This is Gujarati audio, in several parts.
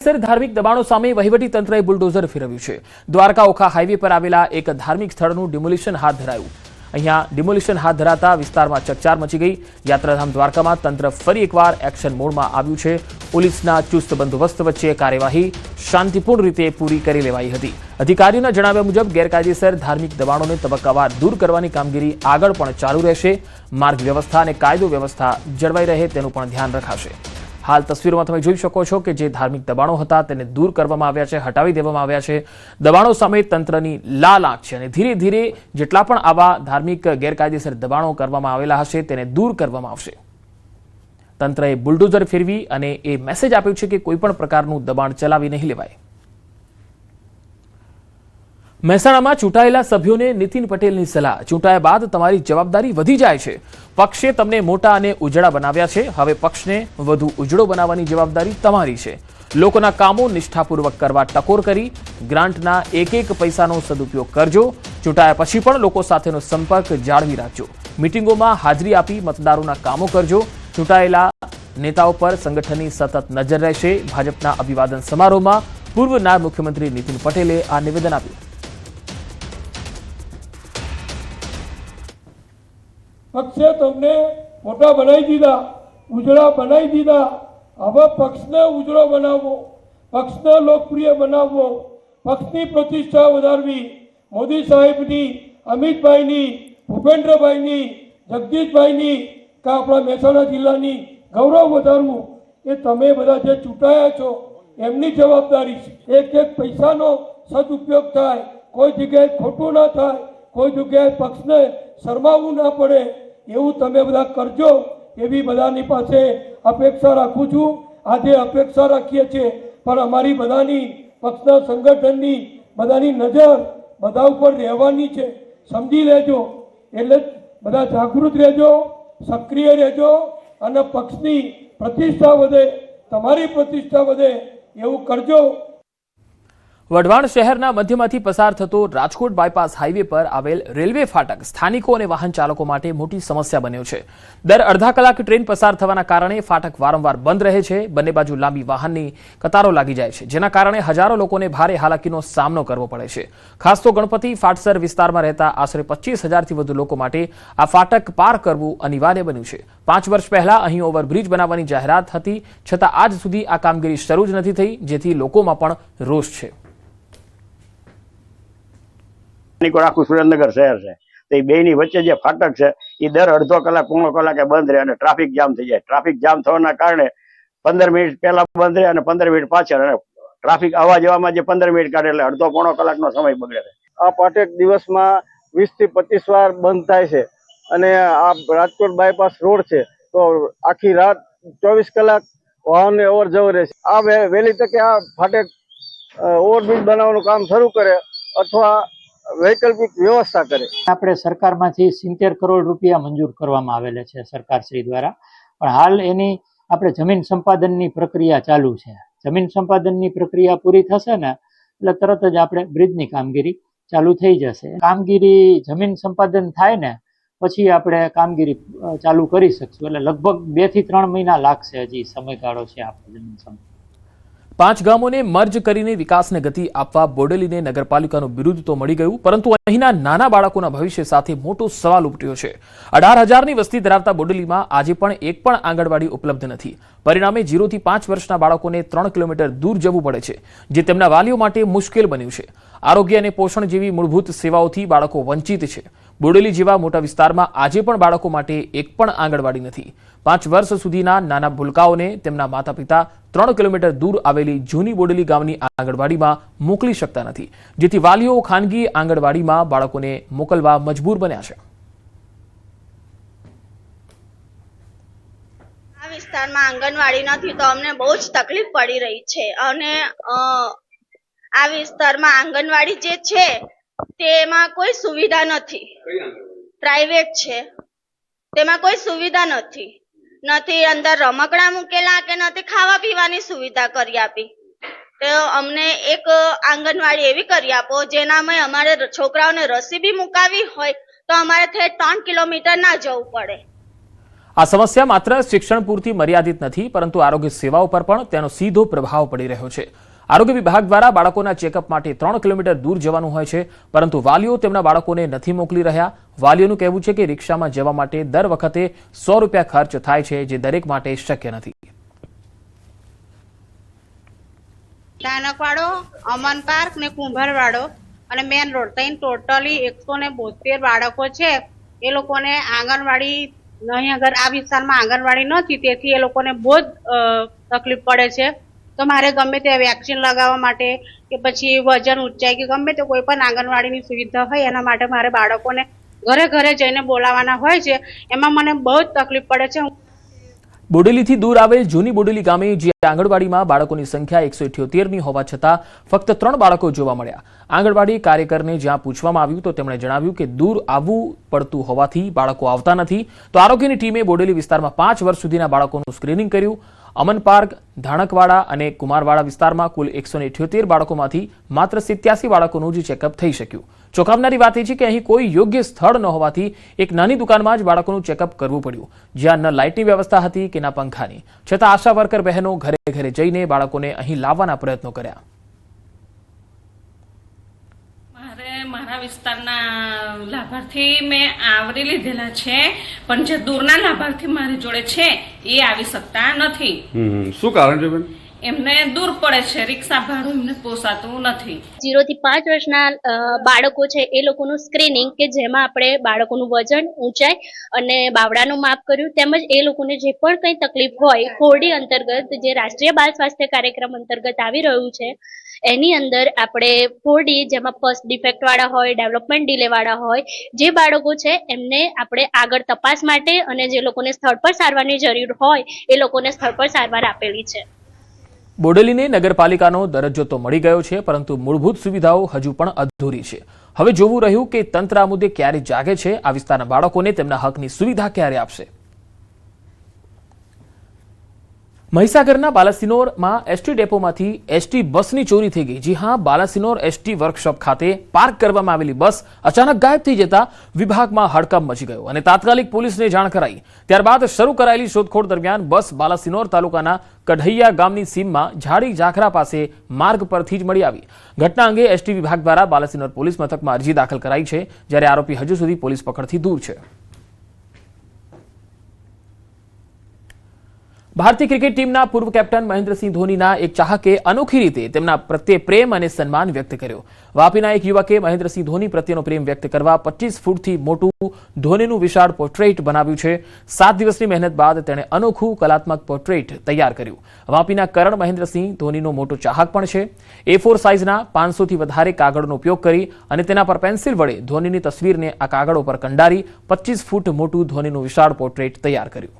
ધાર્મિક દબાણો સામે વહીવટી તંત્રએ બુલડોઝર ફેરવ્યું છે। દ્વારકા ઓખા હાઈવે પર આવેલા એક ધાર્મિક સ્થળનું ડિમોલિશન હાથ ધરાયું। અહીંયા ડિમોલિશન હાથ ધરાતા વિસ્તારમાં ચકચાર મચી ગઈ। યાત્રાધામ દ્વારકામાં તંત્ર ફરી એકવાર એક્શન મોડમાં આવ્યું છે। પોલીસના ચુસ્ત બંદોબસ્ત વચ્ચે કાર્યવાહી શાંતિપૂર્ણ રીતે પૂરી કરી લેવાઈ હતી। અધિકારીઓના જણાવ્યા મુજબ ગેરકાયદેસર ધાર્મિક દબાણોને તબક્કાવાર દૂર કરવાની કામગીરી આગળ પણ ચાલુ રહેશે। માર્ગ વ્યવસ્થા અને કાયદો વ્યવસ્થા જળવાઈ રહે તેનું પણ ધ્યાન રખાશે। हाल तस्वीरों में તમે જોઈ શકો છો કે જે ધાર્મિક દબાણો હતા તેને દૂર કરવામાં આવ્યા છે, હટાવી દેવામાં આવ્યા છે। દબાણો સામે તંત્રની લાલ આંખ છે અને ધીરે ધીરે જેટલા પણ આવા ધાર્મિક ગેરકાયદેસર દબાણો કરવામાં આવેલા હશે તેને દૂર કરવામાં આવશે। તંત્રએ બુલડોઝર ફેરવી અને એ મેસેજ આપ્યો છે કે કોઈ પણ પ્રકારનું દબાણ ચલાવી નહીં લેવાય। મહેસાણામાં ચૂંટાયેલા સભ્યોને નીતિન પટેલની સલાહ, ચૂંટાયા બાદ તમારી જવાબદારી વધી જાય છે। પક્ષે તમને મોટા અને ઉજળા બનાવ્યા છે, હવે પક્ષને વધુ ઉજળો બનાવવાની જવાબદારી તમારી છે। લોકોના કામો નિષ્ઠાપૂર્વક કરવા ટકોર કરી ગ્રાન્ટના એક એક પૈસાનો સદુપયોગ કરજો। ચૂંટાયા પછી પણ લોકો સાથેનો સંપર્ક જાળવી રાખજો। મીટિંગોમાં હાજરી આપી મતદારોના કામો કરજો। ચૂંટાયેલા નેતાઓ પર સંગઠનની સતત નજર રહેશે। ભાજપના અભિવાદન સમારોહમાં પૂર્વ નાયબ મુખ્યમંત્રી નીતિન પટેલે આ નિવેદન આપ્યું। पक्षे तमने मोटा बनाई दीधा, उजड़ा बनाई दीधा। हवे पक्षने उजड़ो बनावो, पक्षने लोकप्रिय बनावो, पक्षनी प्रतिष्ठा वधारवी। मोदी साहेबनी, अमितभाईनी, भूपेन्द्रभाईनी, जगदीशभाईनी का अपना महेसाणा जिल्लानी गौरव वधारवू ए तमे बधा जे चूंटाया छो एमनी जवाबदारी छे। एक एक पैसानो सदुपयोग थाय, कोई जग्याए खोटुं ना थाय, कोई जग्याए पक्षने शरमावू ना पड़े एवं तमे बधा करजो एवी बधानी पासे अपेक्षा राखुं छुं। आजे अपेक्षा राखीए छे पण अमारी बधानी पक्षना संगठननी बधानी नजर बधा उपर रहेवानी छे। समजी लेजो एटले बधा जागृत रहेजो, सक्रिय रहेजो अने पक्षनी प्रतिष्ठा वधे, तमारी प्रतिष्ठा वधे एवं करजो। વઢવાણ શહેરના મધ્યમાંથી પસાર થતો રાજકોટ બાયપાસ હાઈવે પર આવેલ રેલવે ફાટક સ્થાનિકો અને વાહન ચાલકો માટે મોટી સમસ્યા બન્યો છે। દર અડધા કલાકે ટ્રેન પસાર થવાના કારણે ફાટક વારંવાર બંધ રહે છે। બંને બાજુ લાંબી વાહનની કતારો લાગી જાય છે, જેના કારણે હજારો લોકોને ભારે હાલાકીનો સામનો કરવો પડે છે। ખાસ તો ગણપતિ ફાટસર વિસ્તારમાં રહેતા આશરે 25,000થી વધુ લોકો માટે આ ફાટક પાર કરવું અનિવાર્ય બન્યું છે। 5 વર્ષ પહેલા અહીં ઓવરબ્રિજ બનાવવાની જાહેરાત હતી, છતાં આજ સુધી આ કામગીરી શરૂ જ નથી થઈ, જેથી લોકોમાં પણ રોષ છે। आखू सुरेन्द्रनगर शहर है तो बेनी वच्चे जे फाटक है ये दर अर्धो कलाक पोणो कलाके बंद रहे, ट्राफिक जाम थी जाए। ट्राफिक जाम थवाना कारणे 15 मिनिट पहला बंद रहे और 15 मिनिट पाछळ ट्राफिक आवा जवामां जे 15 मिनिट काढे એટલે अर्धो पोणो कलाकनो समय बगड़े छे। आ फाटक दिवसमां 20 થી 25 વાર બંધ થાય છે અને આ રાજકોટ બાયપાસ રોડ છે તો આખી રાત 24 કલાક વાહનને અવર જવર રહે છે। આ વહેલી તકે આ ફાટક ઓવરબ્રિજ બનાવવાનું કામ શરૂ કરે અથવા વૈકલ્પિક વ્યવસ્થા કરે। આપણે સરકારમાંથી 70 કરોડ રૂપિયા મંજૂર કરવામાં આવેલા છે સરકારશ્રી દ્વારા, પણ હાલ એની આપણે જમીન સંપાદનની પ્રક્રિયા ચાલુ છે। જમીન સંપાદનની પ્રક્રિયા પૂરી થશે ને એટલે તરત જ આપણે બ્રિજની કામગીરી ચાલુ થઈ જશે। કામગીરી જમીન સંપાદન થાય ને પછી આપણે કામગીરી ચાલુ કરી શકશું, એટલે લગભગ 2 થી 3 મહિના લાગશે, હજી સમયગાળો છે આપણે જમીન સંપાદન। 5 ગામોને મર્જ કરીને વિકાસને ગતિ આપવા બોડેલીને નગરપાલિકાનું બિરુદ તો મળી ગયું, પરંતુ અહીંના નાના બાળકોના ભવિષ્ય સાથે મોટો સવાલ ઉપટ્યો છે। 18,000ની વસ્તી ધરાવતા બોડેલીમાં આજે પણ એક પણ આંગણવાડી ઉપલબ્ધ નથી। પરિણામે 0 થી 5 વર્ષના બાળકોને 3 કિલોમીટર દૂર જવું પડે છે, જે તેમના વાલીઓ માટે મુશ્કેલ બન્યું છે। આરોગ્ય અને પોષણ જેવી મૂળભૂત સેવાઓથી બાળકો વંચિત છે। બોડેલી જેવા મોટા વિસ્તારમાં આજે પણ બાળકો માટે એક પણ આંગણવાડી નથી। 5 વર્ષ સુધીના નાના ભૂલકાઓને તેમના માતા પિતા 3 કિલોમીટર દૂર આવેલી જૂની બોડેલી ગામની આંગણવાડીમાં મોકલી શકતા નથી, જેથી વાલીઓ ખાનગી આંગણવાડીમાં બાળકોને મોકલવા મજબૂર બન્યા છે। આ વિસ્તારમાં આંગણવાડી નથી તો અમને બહુ જ તકલીફ પડી રહી છે અને આ વિસ્તારમાં આંગણવાડી જે છે તેમાં કોઈ સુવિધા નથી, પ્રાઇવેટ છે, તેમાં કોઈ સુવિધા નથી। નથી અંદર રમકડા મૂકેલા કે નથી ખાવા પીવાની સુવિધા કરી આપી। તો અમને એક આંગણવાડી એવી કરી આપો જેનામાં અમારે છોકરાઓને રસી બી મુકાવી હોય તો અમારે 3 કિલોમીટર ના જવું પડે। આ સમસ્યા માત્ર શિક્ષણ પૂરતી મર્યાદિત નથી, પરંતુ આરોગ્ય સેવાઓ પર પણ તેનો સીધો પ્રભાવ પડી રહ્યો છે. આરોગ્ય વિભાગ દ્વારા બાળકોના ચેકઅપ માટે 3 કિલોમીટર દૂર જવાનું હોય છે, પરંતુ વાલીઓ તેમના બાળકોને નથી મોકલી રહ્યા. વાલીઓનું કહેવું છે કે રિક્ષામાં જવા માટે દર વખતે 100 રૂપિયા ખર્ચ થાય છે, જે દરેક માટે શક્ય નથી. નાનકવાડો, અમન પાર્ક ને કુંભારવાડો અને મેન રોડ થઈને ટોટલી 172 બાળકો છે. એ લોકોને આંગણવાડી અહીં આગળ આ વિસ્તારમાં આંગણવાડી નથી, તેથી એ લોકોને બહુ જ તકલીફ પડે છે. તો મારે ગમે તે વેક્સિન લગાવવા માટે કે પછી વજન ઊંચાઈ કે ગમે તે કોઈ પણ આંગણવાડીની સુવિધા હોય એના માટે મારે બાળકોને ઘરે ઘરે જઈને બોલાવવાના હોય છે. એમાં મને બહુ જ તકલીફ પડે છે. બોડેલીથી દૂર આવેલ જૂની બોડેલી ગામે જે આંગણવાડીમાં બાળકોની સંખ્યા 178ની હોવા છતાં ફક્ત 3 બાળકો જોવા મળ્યા. આંગણવાડી કાર્યકરને જ્યાં પૂછવામાં આવ્યું તો તેમણે જણાવ્યું કે દૂર આવવું પડતું હોવાથી બાળકો આવતા નથી. તો આરોગ્યની ટીમે બોડેલી વિસ્તારમાં 5 વર્ષ સુધીના બાળકોનું સ્ક્રીનિંગ કર્યું. અમન પાર્ક, ધાણકવાડા અને કુમારવાડા વિસ્તારમાં કુલ 178 બાળકોમાંથી માત્ર 87 બાળકોનું જ ચેકઅપ થઈ શક્યું. ચોંકાવનારી વાત એ છે કે અહીં કોઈ યોગ્ય સ્થળ ન હોવાથી એક નાની દુકાનમાં જ બાળકોનું ચેકઅપ કરવું પડ્યું, જ્યાં ન લાઇટની વ્યવસ્થા હતી કે ના પંખાની. છતાં આશા વર્કર બહેનો ઘરે ઘરે જઈને બાળકોને અહીં લાવવાના પ્રયત્નો કર્યા. મારા વિસ્તારના લાભાર્થી મેં આવરી લીધેલા છે, પણ જે દૂરના લાભાર્થી મારી જોડે છે એ આવી શકતા નથી. શું કારણ છે બેન? એમને દૂર પડે છે, રિક્ષા ભાડું એમને પોસાતું નથી. 0 થી 5 વર્ષના બાળકો છે એ લોકોનું સ્ક્રીનિંગ કે જેમાં આપણે બાળકોનું વજન, ઊંચાઈ અને બાવડાનું માપ કર્યું, તેમજ એ લોકોને જે પણ કંઈ તકલીફ હોય 4D અંતર્ગત જે રાષ્ટ્રીય બાળ સ્વાસ્થ્ય કાર્યક્રમ અંતર્ગત આવી રહ્યું છે એની અંદર આપણે 4D જેમાં ફર્સ્ટ ડિફેક્ટ વાળા હોય, ડેવલપમેન્ટ ડિલે વાળા હોય, જે બાળકો છે એમને આપણે આગળ તપાસ માટે અને જે લોકોને સ્થળ પર સારવારની જરૂર હોય એ લોકોને સ્થળ પર સારવાર આપેલી છે. બોડેલીને નગરપાલિકાનો દરજ્જો તો મળી ગયો છે, પરંતુ મૂળભૂત સુવિધાઓ હજુ પણ અધૂરી છે. હવે જોવું રહ્યું કે તંત્ર આ મુદ્દે ક્યારે જાગે છે. આ વિસ્તારના બાળકોને તેમના હકની સુવિધા ક્યારે આપશે. મહીસાગરના બાલાસિનોરમાં એસટી ડેપોમાંથી એસટી બસની ચોરી થઈ ગઈ. જી હા, બાલાસિનોર એસટી વર્કશોપ ખાતે પાર્ક કરવામાં આવેલી બસ અચાનક ગાયબ થઈ જતા વિભાગમાં હડકંપ મચી ગયો અને તાત્કાલિક પોલીસને જાણ કરાઈ. ત્યારબાદ શરૂ કરાયેલી શોધખોળ દરમિયાન બસ બાલાસિનોર તાલુકાના કઢૈયા ગામની સીમમાં ઝાડી ઝાખરા પાસે માર્ગ પરથી જ મળી આવી. ઘટના અંગે એસટી વિભાગ દ્વારા બાલાસિનોર પોલીસ મથકમાં અરજી દાખલ કરાઈ છે, જ્યારે આરોપી હજુ સુધી પોલીસ પકડથી દૂર છે. ભારતીય ક્રિકેટ ટીમના પૂર્વ કેપ્ટન મહેન્દ્રસિંહ ધોનીના એક ચાહકે અનોખી રીતે તેમના પ્રત્યે પ્રેમ અને સન્માન વ્યક્ત કર્યો. વાપીના એક યુવકે મહેન્દ્રસિંહ ધોની પ્રત્યેનો પ્રેમ વ્યક્ત કરવા 25 ફૂટથી મોટું ધોનીનું વિશાળ પોર્ટ્રેટ બનાવ્યું છે. 7 દિવસની મહેનત બાદ તેણે અનોખું કલાત્મક પોર્ટ્રેટ તૈયાર કર્યું. વાપીના કરણ મહેન્દ્રસિંહ ધોનીનો મોટો ચાહક પણ છે. A4 સાઇઝના 500થી વધારે કાગળનો ઉપયોગ કરી અને તેના પર પેન્સિલ વડે ધોનીની તસવીરને આ કાગળો પર કંડારી 25 ફૂટ મોટું ધોનીનું વિશાળ પોર્ટ્રેટ તૈયાર કર્યું.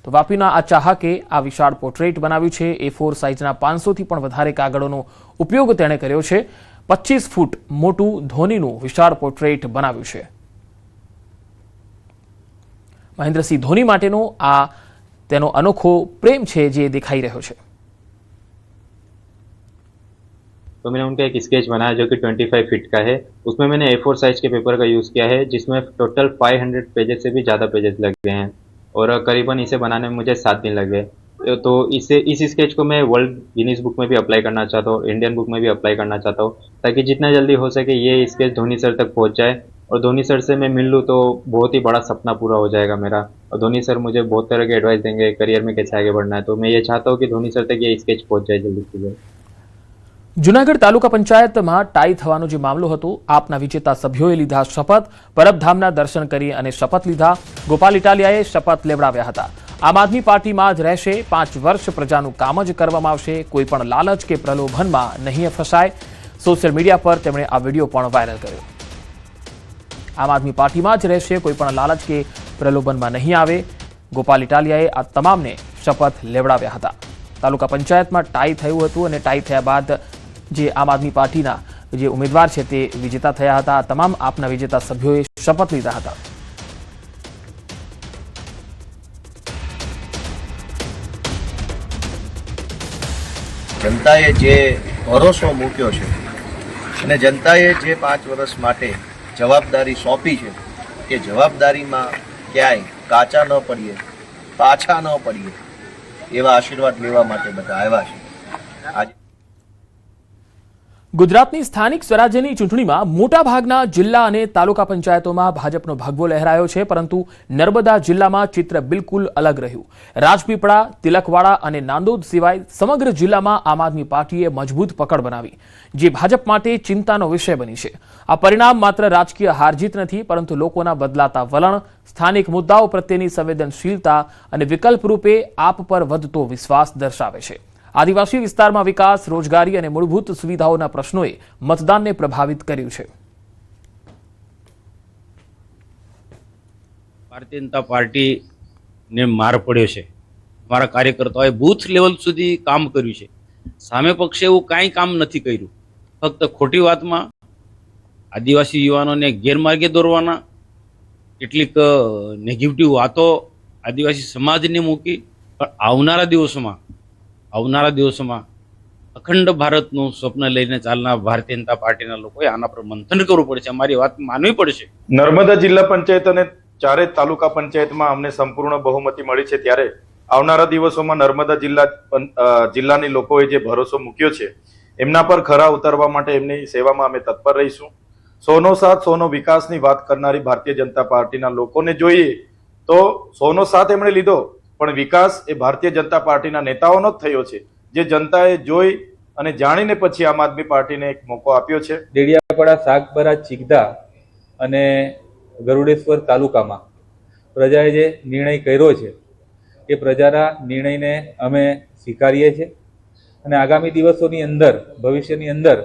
તો વાપીના આ ચાહકે આ વિશાળ પોર્ટ્રેટ બનાવ્યું છે. A4 સાઇઝના 500થી પણ વધારે કાગળોનો ઉપયોગ તેણે કર્યો છે. 25 ફૂટ મોટું ધોનીનું વિશાળ પોર્ટ્રેટ બનાવ્યું છે. મહેન્દ્રસિંહ ધોની માટેનો આ તેનો અનોખો પ્રેમ છે જે દેખાઈ રહ્યો છે. तो मैंने उनका एक स्केच बनाया जो कि 25 फीट का है. उसमें मैंने A4 साइज के पेपर का यूज़ किया है, जिसमें टोटल 500 पेजेस से भी ज़्यादा पेजेस लग गए हैं और करीबन इसे बनाने में मुझे 7 दिन लगे. तो इस स्केच को मैं वर्ल्ड गिनीज बुक में भी अप्लाई करना चाहता हूँ, इंडियन बुक में भी अप्लाई करना चाहता हूँ, ताकि जितना जल्दी हो सके ये स्केच धोनी सर तक पहुँच जाए और धोनी सर से मैं मिल लूँ तो बहुत ही बड़ा सपना पूरा हो जाएगा मेरा. और धोनी सर मुझे बहुत तरह के एडवाइस देंगे करियर में कैसे आगे बढ़ना है. तो मैं ये चाहता हूँ कि धोनी सर तक ये स्केच पहुँच जाए जल्दी से जल्द. જૂનાગઢ તાલુકા પંચાયતમાં ટાઈ થવાનો જે મામલો હતો, આપના વિજેતા સભ્યોએ લીધા શપથ. પરબધામના દર્શન કરી અને શપથ લીધા. ગોપાલ ઇટાલિયાએ શપથ લેવડાવ્યા હતા. આમ આદમી પાર્ટીમાં જ રહેશે, 5 વર્ષ પ્રજાનું કામ જ કરવામાં આવશે, કોઈ પણ લાલચ કે પ્રલોભનમાં નહીં ફસાય. સોશિયલ મીડિયા પર તેમણે આ વિડીયો પણ વાયરલ કર્યો. આમ આદમી પાર્ટીમાં જ રહેશે, કોઈ પણ લાલચ કે પ્રલોભનમાં નહીં આવે. ગોપાલ ઇટાલિયાએ આ તમામને શપથ લેવડાવ્યા હતા. તાલુકા પંચાયતમાં ટાઈ થયું હતું અને ટાઈ થયા બાદ જે આમ આદમી પાર્ટીના જે ઉમેદવાર છે તે વિજેતા થયા હતા. તમામ આપના વિજેતા સભ્યોએ શપથ લીધા હતા. જનતાએ જે ભરોસો મૂક્યો છે અને જનતાએ જે 5 વર્ષ માટે જવાબદારી સોંપી છે એ જવાબદારીમાં ક્યાંય કાચા ન પડીએ, પાછા ન પડીએ, એવા આશીર્વાદ લેવા માટે બધા આવ્યા છે. આજે ગુજરાતની સ્થાનિક સ્વરાજ્યની ચૂંટણીમાં મોટાભાગના જિલ્લા અને તાલુકા પંચાયતોમાં ભાજપનો ભગવો લહેરાયો છે, પરંતુ નર્મદા જિલ્લામાં ચિત્ર બિલકુલ અલગ રહ્યું. રાજપીપળા, તિલકવાડા અને નાંદોદ સિવાય સમગ્ર જિલ્લામાં આમ આદમી પાર્ટીએ મજબૂત પકડ બનાવી, જે ભાજપ માટે ચિંતાનો વિષય બની છે. આ પરિણામ માત્ર રાજકીય હારજીત નથી, પરંતુ લોકોના બદલાતા વલણ, સ્થાનિક મુદ્દાઓ પ્રત્યેની સંવેદનશીલતા અને વિકલ્પ રૂપે આપ પર વધતો વિશ્વાસ દર્શાવે છે. આદિવાસી વિસ્તારમાં વિકાસ, રોજગારી અને મૂળભૂત સુવિધાઓના પ્રશ્નોએ મતદાનને પ્રભાવિત કર્યું છે. ભારતીય જનતા પાર્ટીને માર પડ્યો છે. અમારા કાર્યકર્તાઓએ બૂથ લેવલ સુધી કામ કર્યું છે. સામે પક્ષે એવું કાંઈ કામ નથી કર્યું. ફક્ત ખોટી વાતમાં આદિવાસી યુવાનોને ગેરમાર્ગે દોરવાના, કેટલીક નેગેટિવ વાતો આદિવાસી સમાજને મૂકી. પણ આવનારા દિવસોમાં અખંડ ભારતનું સ્વપ્ન લઈને ચાલનાર ભારતીય જનતા પાર્ટીના લોકોએ આના પર મંથન કરવું પડશે. અમારી વાત માનવી પડશે. નર્મદા જિલ્લા પંચાયત અને 4 તાલુકા પંચાયતમાં અમને સંપૂર્ણ બહુમતી મળી છે, ત્યારે આવનારા દિવસોમાં નર્મદા જિલ્લાની લોકોએ જે ભરોસો મૂક્યો છે એમના પર ખરા ઉતરવા માટે એમની સેવામાં અમે તત્પર રહીશું. 100નો સાથ 100નો વિકાસની વાત કરનારી ભારતીય જનતા પાર્ટીના લોકોને જોઈએ તો 100નો સાથ એમણે લીધો, પણ વિકાસ એ ભારતીય જનતા પાર્ટીના નેતાઓનો જ થયો છે, જે જનતાએ જોઈ અને જાણીને પછી આમ આદમી પાર્ટીને એક મોકો આપ્યો છે. ડેડિયાપાડા, સાગબારા, ચીગદા અને ગરુડેશ્વર તાલુકામાં પ્રજાએ જે નિર્ણય કર્યો છે એ પ્રજાના નિર્ણયને અમે સ્વીકારીએ છીએ અને આગામી દિવસોની અંદર, ભવિષ્યની અંદર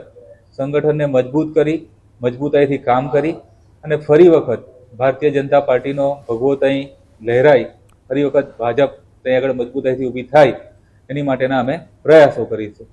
સંગઠનને મજબૂત કરી, મજબૂતાઈથી કામ કરી અને ફરી વખત ભારતીય જનતા પાર્ટીનો ભગવો અહીં લહેરાય, ફરી વખત ભાજપ ત્યાં આગળ મજબૂતાઈથી ઊભી થાય એની માટેના અમે પ્રયાસો કરીશું.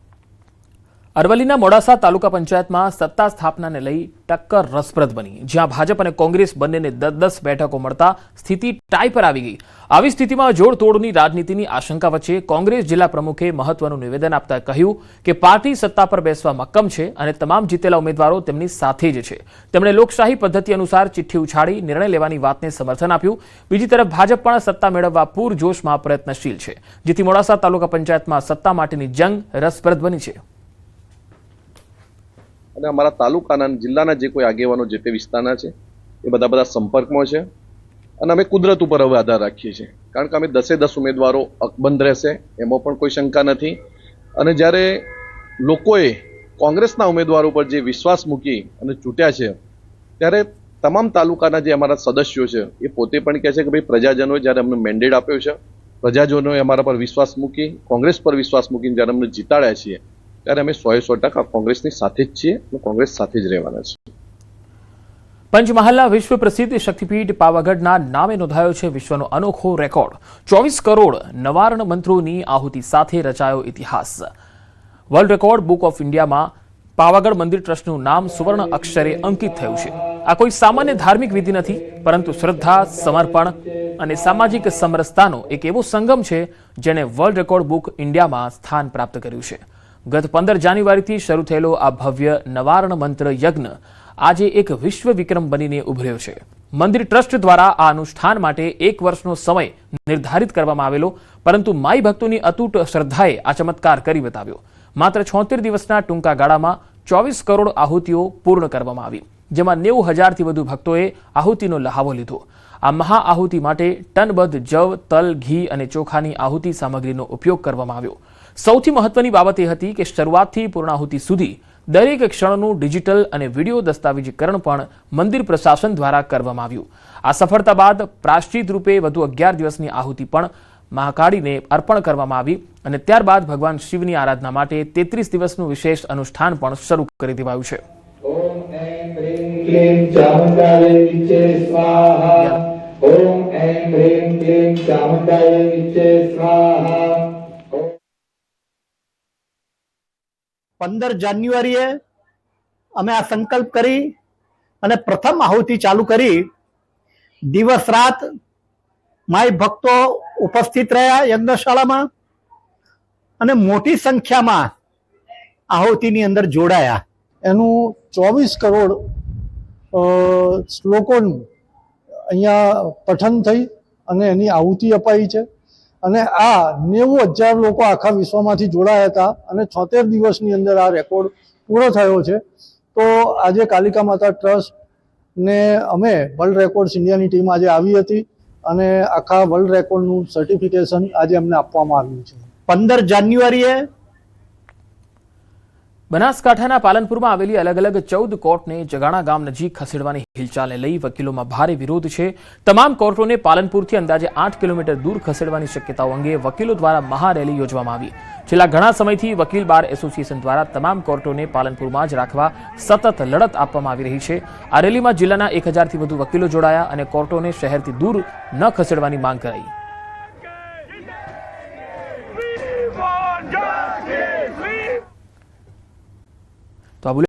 અરવલ્લીના મોડાસા તાલુકા પંચાયતમાં સત્તા સ્થાપનાને લઈ ટક્કર રસપ્રદ બની, જ્યાં ભાજપ અને કોંગ્રેસ બંનેને 10-10 બેઠકો મળતા સ્થિતિ ટાઈ પર આવી ગઈ. આવી સ્થિતિમાં જોડતોડની રાજનીતિની આશંકા વચ્ચે કોંગ્રેસ જિલ્લા પ્રમુખે મહત્વનું નિવેદન આપતા કહ્યું કે પાર્ટી સત્તા પર બેસવા મક્કમ છે અને તમામ જીતેલા ઉમેદવારો તેમની સાથે જ છે. તેમણે લોકશાહી પદ્ધતિ અનુસાર ચિઠ્ઠી ઉછાળી નિર્ણય લેવાની વાતને સમર્થન આપ્યું. બીજી તરફ ભાજપ પણ સત્તા મેળવવા પૂરજોશમાં પ્રયત્નશીલ છે, જેથી મોડાસા તાલુકા પંચાયતમાં સત્તા માટેની જંગ રસપ્રદ બની છે. અને અમારા તાલુકાના જિલ્લાના જે કોઈ આગેવાનો જે તે વિસ્તારના છે એ બધા સંપર્કમાં છે અને અમે કુદરત ઉપર હવે આધાર રાખીએ છીએ, કારણ કે અમે 10-10 ઉમેદવારો અકબંધ રહેશે એમાં પણ કોઈ શંકા નથી. અને જ્યારે લોકોએ કોંગ્રેસના ઉમેદવારો પર જે વિશ્વાસ મૂકી અને ચૂંટ્યા છે, ત્યારે તમામ તાલુકાના જે અમારા સદસ્યો છે એ પોતે પણ કહે છે કે ભાઈ પ્રજાજનોએ જ્યારે અમને મેન્ડેટ આપ્યો છે, પ્રજાજનોએ અમારા પર વિશ્વાસ મૂકી, કોંગ્રેસ પર વિશ્વાસ મૂકીને જ્યારે અમને જીતાડ્યા છીએ, ત્યારે અમે 100% કોંગ્રેસની સાથે જ છીએ અને કોંગ્રેસ સાથે જ રહેવાના છીએ. પંચમહાલના વિશ્વ પ્રસિદ્ધ શક્તિપીઠ પાવાગઢના નામે નોંધાયો છે વિશ્વનો અનોખો રેકોર્ડ. 24 કરોડ નવારણ મંત્રોની આહુતિ સાથે રચાયો ઇતિહાસ. વર્લ્ડ રેકોર્ડ બુક ઓફ ઇન્ડિયામાં પાવાગઢ મંદિર ટ્રસ્ટનું નામ સુવર્ણ અક્ષરે અંકિત થયું છે. આ કોઈ સામાન્ય ધાર્મિક વિધિ નથી, પરંતુ શ્રદ્ધા, સમર્પણ અને સામાજિક સમરસતાનો એક એવો સંગમ છે જેણે વર્લ્ડ રેકોર્ડ બુક ઇન્ડિયામાં સ્થાન પ્રાપ્ત કર્યું છે. ગત 15 જાન્યુઆરીથી શરૂ થયેલો આ ભવ્ય નવારણ મંત્ર યજ્ઞ આજે એક વિશ્વ વિક્રમ બનીને ઉભર્યો છે. મંદિર ટ્રસ્ટ દ્વારા આ અનુષ્ઠાન માટે 1 વર્ષનો સમય નિર્ધારિત કરવામાં આવેલો, પરંતુ માઈ ભક્તોની અતૂટ શ્રદ્ધાએ આ ચમત્કાર કરી બતાવ્યો. માત્ર 76 દિવસના ટૂંકા ગાળામાં 24 કરોડ આહુતિઓ પૂર્ણ કરવામાં આવી, જેમાં 90,000થી વધુ ભક્તોએ આહુતિનો લહાવો લીધો. આ મહા આહુતિ માટે ટનબદ્ધ જવ, તલ, ઘી અને ચોખાની આહુતિ સામગ્રીનો ઉપયોગ કરવામાં આવ્યો. સૌથી મહત્વની બાબત એ હતી કે શરૂઆતથી પૂર્ણાહુતિ સુધી દરેક ક્ષણનું ડિજિટલ અને વિડીયો દસ્તાવેજીકરણ પણ મંદિર પ્રશાસન દ્વારા કરવામાં આવ્યું. આ સફળતા બાદ પ્રાશ્ચિત રૂપે વધુ 11 દિવસની આહુતિ પણ મહાકાળીને અર્પણ કરવામાં આવી અને ત્યારબાદ ભગવાન શિવની આરાધના માટે 33 દિવસનું વિશેષ અનુષ્ઠાન પણ શરૂ કરી દેવાયું છે. ઓમ એમ હ્રીમ ક્લીમ ચામુંડાય વિચે સ્વાહા. ઓમ એમ હ્રીમ ક્લીમ ચામુંડાય વિચે સ્વાહા. 15 જાન્યુઆરીએ અમે આ સંકલ્પ કરી અને પ્રથમ આહુતિ ચાલુ કરી. દિવસ રાત માય ભક્તો ઉપસ્થિત રહ્યા યજ્ઞશાળામાં અને મોટી સંખ્યામાં આહુતિની અંદર જોડાયા. એનું 24 કરોડ શ્લોકોનું અહીંયા પઠન થઈ અને એની આહુતિ અપાઈ છે અને આ 90,000 લોકો આખા વિશ્વમાંથી જોડાયા હતા અને 76 દિવસની અંદર આ રેકોર્ડ પૂરો થયો છે. તો આજે કાલિકા માતા ટ્રસ્ટ ને અમે વર્લ્ડ રેકોર્ડ્સ ઇન્ડિયાની ટીમ આજે આવી હતી અને આખા વર્લ્ડ રેકોર્ડનું સર્ટિફિકેશન આજે અમને આપવામાં આવ્યું છે. 15 જાન્યુઆરીએ બનાસકાંઠાના પાલનપુરમાં આવેલી અલગ અલગ 14 કોર્ટને જગાણા ગામ નજીક ખસેડવાની હિલચાલને લઈ વકીલોમાં ભારે વિરોધ છે. તમામ કોર્ટોને પાલનપુરથી અંદાજે 8 કિલોમીટર દૂર ખસેડવાની શક્યતાઓ અંગે વકીલો દ્વારા મહારેલી યોજવામાં આવી. છેલ્લા ઘણા સમયથી વકીલ બાર એસોસિએશન દ્વારા તમામ કોર્ટોને પાલનપુરમાં જ રાખવા સતત લડત આપવામાં આવી રહી છે. આ રેલીમાં જિલ્લાના 1000થી વધુ વકીલો જોડાયા અને કોર્ટોને શહેરથી દૂર ન ખસેડવાની માંગ કરાઈ. તો